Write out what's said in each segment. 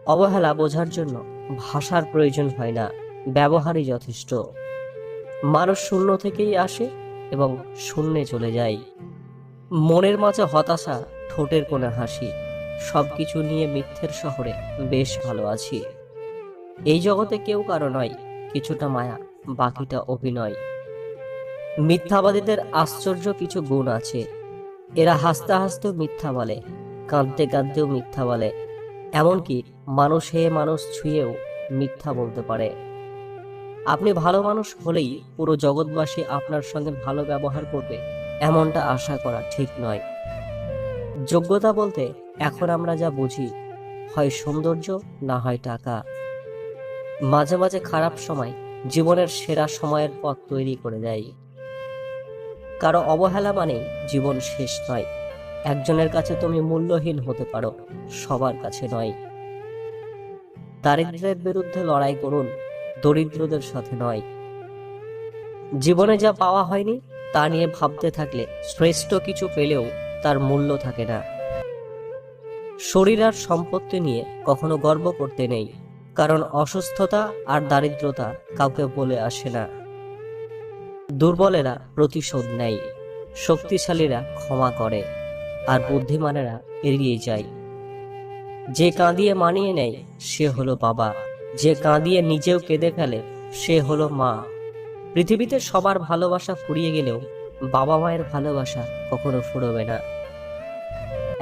অবহেলা বোঝার জন্য ভাষার প্রয়োজন হয় না, ব্যবহারই যথেষ্ট। মানুষ শূন্য থেকেই আসে এবং শূন্যে চলে যায়। মনের মাঝে হতাশা, ঠোঁটের কোণে হাসি, সবকিছু নিয়ে মিথ্যের শহরে বেশ ভালো আছি। এই জগতে কেউ কারো নয়, কিছুটা মায়া, বাকিটা অভিনয়। মিথ্যাবাদীদের আশ্চর্য কিছু গুণ আছে। এরা হাসতে হাসতেও মিথ্যা বলে, কাঁদতে কাঁদতেও মিথ্যা বলে, এমনকি মানুষ হয়ে মানুষ ছুঁয়েও মিথ্যা বলতে পারে। আপনি ভালো মানুষ হলেই পুরো জগৎবাসী আপনার সঙ্গে ভালো ব্যবহার করবে, এমনটা আশা করা ঠিক নয়। যোগ্যতা বলতে এখন আমরা যা বুঝি, হয় সৌন্দর্য, না হয় টাকা। মাঝে মাঝে খারাপ সময় জীবনের সেরা সময়ের পথ তৈরি করে দেয়। কারো অবহেলা মানেই জীবন শেষ নয়। একজনের কাছে তুমি মূল্যহীন হতে পারো, সবার কাছে নয়। দারিদ্র্যের বিরুদ্ধে লড়াই করুন, দরিদ্রদের সাথে নয়। জীবনে যা পাওয়া হয়নি তা নিয়ে ভাবতে থাকলে শ্রেষ্ঠ কিছু পেলেও তার মূল্য থাকে না। শরীর আর সম্পত্তি নিয়ে কখনো গর্ব করতে নেই, কারণ অসুস্থতা আর দারিদ্রতা কাউকে বলে আসে না। দুর্বলেরা প্রতিশোধ নেয়, শক্তিশালীরা ক্ষমা করে, আর বুদ্ধিমানেরা এড়িয়ে যায়। যে কাঁদিয়ে মানিয়ে নেয় সে হলো বাবা, যে কাঁদিয়ে নিজেও কেঁদে ফেলে সে হলো মা। পৃথিবীতে সবার ভালোবাসা ফুরিয়ে গেলেও বাবা মায়ের ভালোবাসা কখনো ফুরবে না।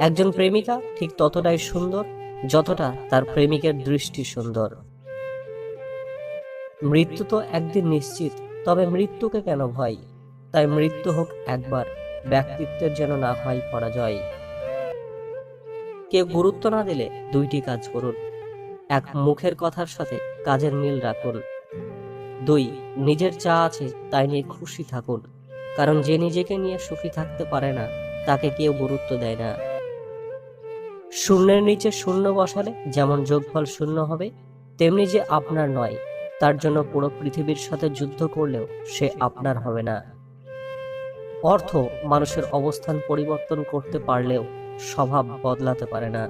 একজন প্রেমিকা ঠিক ততটাই সুন্দর যতটা তার প্রেমিকের দৃষ্টি সুন্দর। মৃত্যু তো একদিন নিশ্চিত, তবে মৃত্যুকে কেন ভয়? তাই মৃত্যু হোক একবার, ব্যক্তিত্বের যেন না হয় পরাজয়। কেউ গুরুত্ব না দিলে দুইটি কাজ করুন: এক, মুখের কথার সাথে কাজের মিল রাখুন। দুই, নিজের যা আছে তাই নিয়ে খুশি থাকুন, কারণ যে নিজেকে নিয়ে সুখী থাকতে পারে না তাকে কেউ গুরুত্ব দেয় না। শূন্যের নিচে শূন্য বসালে যেমন যোগফল শূন্য হবে, তেমনি যে আপনার নয় তার জন্য পুরো পৃথিবীর সাথে যুদ্ধ করলেও সে আপনার হবে না। অর্থ মানুষের অবস্থান পরিবর্তন করতে পারলেও স্বভাব বদলাতে পারে না।